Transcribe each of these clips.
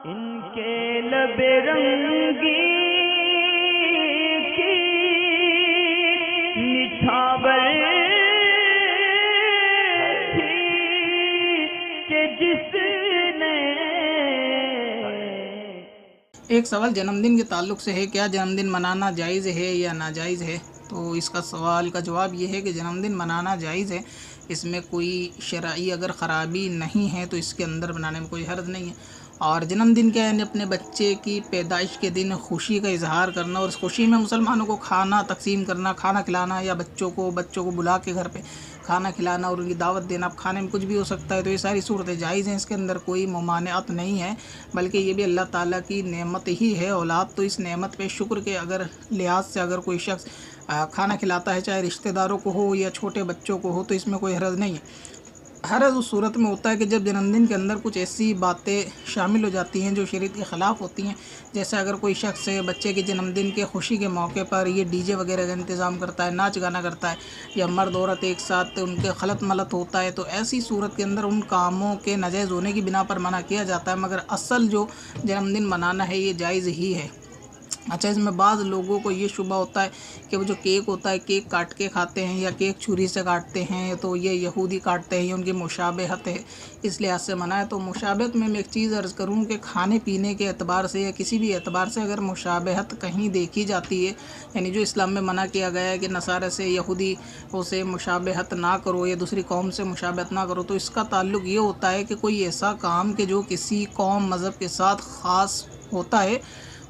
इनके लबे रंगी की निछावर थी कि जिसने। एक सवाल जन्मदिन के ताल्लुक़ से है, क्या जन्मदिन मनाना जायज़ है या नाजायज़ है? तो इसका सवाल का जवाब ये है कि जन्मदिन मनाना जायज़ है। इसमें कोई शरई अगर ख़राबी नहीं है तो इसके अंदर बनाने में कोई हर्ज नहीं है। और जन्मदिन क्या है, अपने बच्चे की पैदाइश के दिन खुशी का इजहार करना और इस खुशी में मुसलमानों को खाना तकसीम करना, खाना खिलाना, या बच्चों को बुला के घर पे खाना खिलाना और उनकी दावत देना। अब खाने में कुछ भी हो सकता है, तो ये सारी सूरतें जायज़ हैं, इसके अंदर कोई मुमानियत नहीं है, बल्कि ये भी अल्लाह ताला की नेमत ही है औलाद। तो इस नेमत पे शुक्र के अगर लिहाज से अगर कोई शख्स खाना खिलाता है, चाहे रिश्तेदारों को हो या छोटे बच्चों को हो, तो इसमें कोई हरज नहीं है। हरज उस सूरत में होता है कि जब जन्मदिन के अंदर कुछ ऐसी बातें शामिल हो जाती हैं जो शरीयत के ख़िलाफ़ होती हैं। जैसे अगर कोई शख्स बच्चे के जन्मदिन के खुशी के मौके पर ये डीजे वगैरह का इंतज़ाम करता है, नाच गाना करता है, या मर्द औरत एक साथ उनके खलत मलत होता है, तो ऐसी सूरत के अंदर उन कामों के नाजायज़ होने की बिना पर मना किया जाता है। मगर असल जो जन्मदिन मनाना है ये जायज़ ही है। अच्छा, इसमें बाज़ लोगों को ये शुबा होता है कि वो जो केक होता है, केक काट के खाते हैं या केक छुरी से काटते हैं, तो ये यहूदी काटते हैं, ये उनकी मुशाबहत है, इस लिहाज से मना है। तो मुशाबहत में मैं एक चीज़ अर्ज़ करूँ कि खाने पीने के एतबार से या किसी भी एतबार से अगर मुशाबहत कहीं देखी जाती है, यानी जो इस्लाम में मना किया गया है कि नसारा से यहूदी से मुशाबहत ना करो या दूसरी कौम से मुशाबहत ना करो, तो इसका ताल्लुक़ ये होता है कि कोई ऐसा काम कि जो किसी कौम मज़हब के साथ ख़ास होता है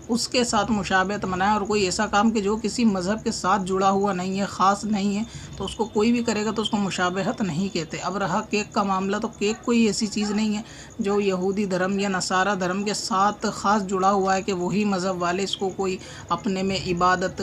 उसके साथ मुशाबहत मनाए, और कोई ऐसा काम कि जो किसी मज़हब के साथ जुड़ा हुआ नहीं है, ख़ास नहीं है, तो उसको कोई भी करेगा तो उसको मुशाबहत नहीं कहते। अब रहा केक का मामला, तो केक कोई ऐसी चीज़ नहीं है जो यहूदी धर्म या नसारा धर्म के साथ ख़ास जुड़ा हुआ है कि वही मज़हब वाले इसको कोई अपने में इबादत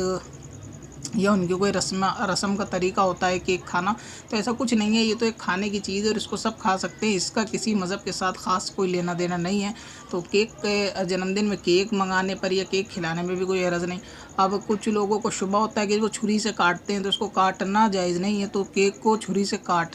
या उनकी कोई रस्म का तरीका होता है केक खाना, तो ऐसा कुछ नहीं है। ये तो एक खाने की चीज़ है और इसको सब खा सकते हैं, इसका किसी मज़हब के साथ ख़ास कोई लेना देना नहीं है। तो केक के जन्मदिन में केक मंगाने पर या केक खिलाने में भी कोई हरज नहीं। अब कुछ लोगों को शुबा होता है कि वो छुरी से काटते हैं तो उसको काटना जायज़ नहीं है, तो केक को छुरी से काट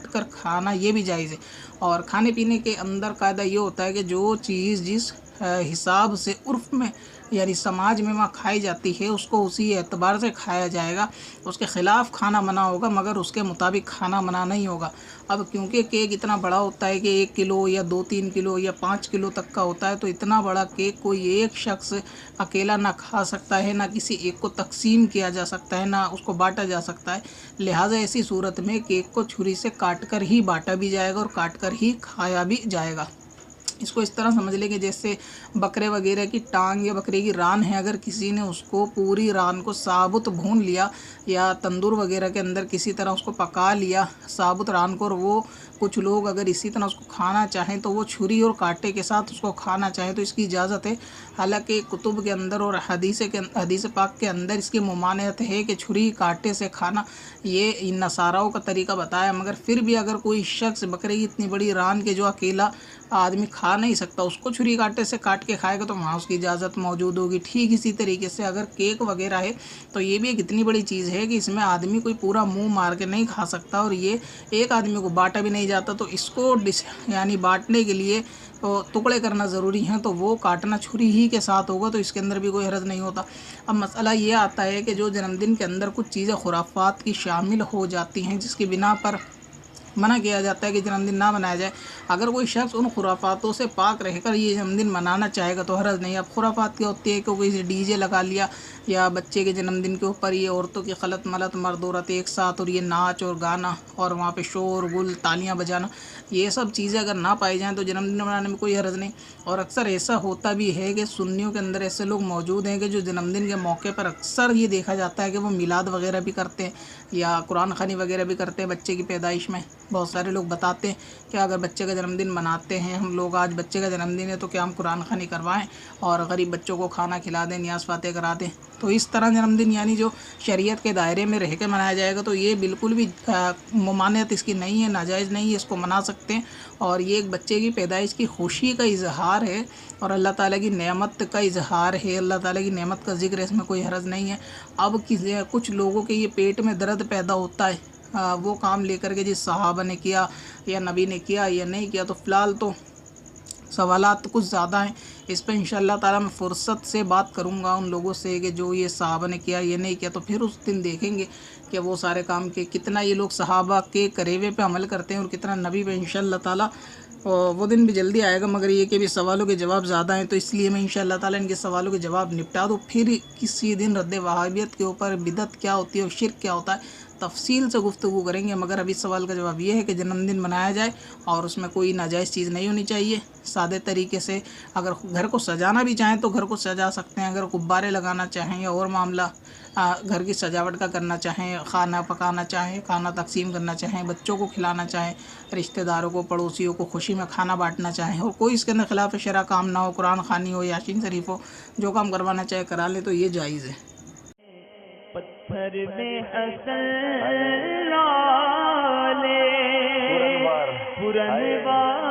कर खाना ये भी जायज़ है। और खाने पीने के अंदर कायदा ये होता है कि जो चीज़ जिस हिसाब से उर्फ़ में यानी समाज में वहाँ खाई जाती है उसको उसी एतबार से खाया जाएगा। उसके ख़िलाफ़ खाना मना होगा, मगर उसके मुताबिक खाना मना नहीं होगा। अब क्योंकि केक इतना बड़ा होता है कि 1 किलो या 2-3 किलो या 5 किलो तक का होता है, तो इतना बड़ा केक कोई एक शख्स अकेला ना खा सकता है, ना किसी एक को तकसीम किया जा सकता है, ना उसको बाँटा जा सकता है। लिहाजा ऐसी सूरत में केक को छुरी से काट कर ही बाँटा भी जाएगा और काट कर ही खाया भी जाएगा। इसको इस तरह समझ लें कि जैसे बकरे वगैरह की टांग या बकरे की रान है, अगर किसी ने उसको पूरी रान को साबुत भून लिया या तंदूर वगैरह के अंदर किसी तरह उसको पका लिया साबुत रान को, और वो कुछ लोग अगर इसी तरह उसको खाना चाहें तो वो छुरी और कांटे के साथ उसको खाना चाहें तो इसकी इजाज़त है। हालांकि कुतुब के अंदर और हदीस पाक के अंदर इसकी ममानियत है कि छुरी कांटे से खाना ये इन नसाराओं का तरीका बताया, मगर फिर भी अगर कोई शख्स बकरे की इतनी बड़ी रान के जो अकेला आदमी खा नहीं सकता उसको छुरी कांटे से काट के खाएगा तो वहाँ उसकी इजाज़त मौजूद होगी। ठीक इसी तरीके से अगर केक वगैरह है तो ये भी एक इतनी बड़ी चीज़ है कि इसमें आदमी कोई पूरा मुंह मार के नहीं खा सकता, और ये एक आदमी को बांटा भी नहीं जाता, तो इसको यानी बांटने के लिए तो टुकड़े करना ज़रूरी हैं, तो वो काटना छुरी ही के साथ होगा, तो इसके अंदर भी कोई हरज नहीं होता। अब मसला ये आता है कि जो जन्मदिन के अंदर कुछ चीज़ें खुराफात की शामिल हो जाती हैं जिसकी बिना पर मना किया जाता है कि जन्मदिन ना मनाया जाए। अगर कोई शख्स उन खुराफातों से पाक रहकर ये जन्मदिन मनाना चाहेगा तो हरज नहीं। अब खुराफात क्या होती है कि कोई डीजे लगा लिया या बच्चे के जन्मदिन के ऊपर ये औरतों की खलत मलत मर्द औरत एक साथ और ये नाच और गाना और वहाँ पे शोर गुल तालियां बजाना, ये सब चीज़ें अगर ना पाई जाएँ तो जन्मदिन मनाने में कोई हरज नहीं। और अक्सर ऐसा होता भी है कि सुन्नियों के अंदर ऐसे लोग मौजूद हैं कि जो जन्मदिन के मौके पर अक्सर ये देखा जाता है कि वो मिलाद वगैरह भी करते हैं या कुरान ख़वानी वगैरह भी करते हैं बच्चे की पैदाइश में। बहुत सारे लोग बताते हैं कि अगर बच्चे का जन्मदिन मनाते हैं हम लोग, आज बच्चे का जन्मदिन है, तो क्या हम कुरान ख़वानी करवाएं और गरीब बच्चों को खाना खिला दें, नियाज़ फातेह करा दें। तो इस तरह जन्मदिन यानी जो शरीयत के दायरे में रह के मनाया जाएगा तो ये बिल्कुल भी ममानियत इसकी नहीं है, नाजायज़ नहीं है, इसको मना सकते हैं। और ये एक बच्चे की पैदाइश की खुशी का इजहार है और अल्लाह ताला की नेमत का इजहार है, अल्लाह ताला की नेमत का ज़िक्र है, इसमें कोई हरज नहीं है। अब कुछ लोगों के ये पेट में दर्द पैदा होता है वो काम लेकर के जिस सहाबा ने किया या नबी ने किया या नहीं किया, तो फ़िलहाल तो सवालात कुछ ज़्यादा हैं, इस पर इंशाअल्लाह ताला मैं फ़ुर्सत से बात करूँगा उन लोगों से कि जो ये सहाबा ने किया ये नहीं किया, तो फिर उस दिन देखेंगे कि वो सारे काम के कितना ये लोग सहाबा के करेवे पे अमल करते हैं और कितना नबी पे इंशाअल्लाह ताला। और वो दिन भी जल्दी आएगा, मगर ये कि भी सवालों के जवाब ज़्यादा हैं, तो इसलिए मैं इंशाअल्लाह ताला इनके सवालों के जवाब निपटा दूँ। फिर किसी दिन रद्द वहाबियत के ऊपर बिदअत क्या होती है और शिर्क क्या होता है तफसील से गुफ्तगू करेंगे। मगर अभी सवाल का जवाब ये है कि जन्मदिन मनाया जाए और उसमें कोई नाजायज़ चीज़ नहीं होनी चाहिए। सादे तरीके से अगर घर को सजाना भी चाहें तो घर को सजा सकते हैं, अगर गुब्बारे लगाना चाहें या और मामला घर की सजावट का करना चाहें, खाना पकाना चाहें, खाना तकसीम करना चाहें, बच्चों को खिलाना चाहें, रिश्तेदारों को पड़ोसियों को खुशी में खाना बांटना चाहें और कोई इसके अंदर खिलाफ शरअ काम ना हो, कुरान खानी हो, यासीन शरीफ हो, जो काम करवाना चाहे करा ले, तो ये जायज़ है। पत्थर में हसन लाले पुरनवार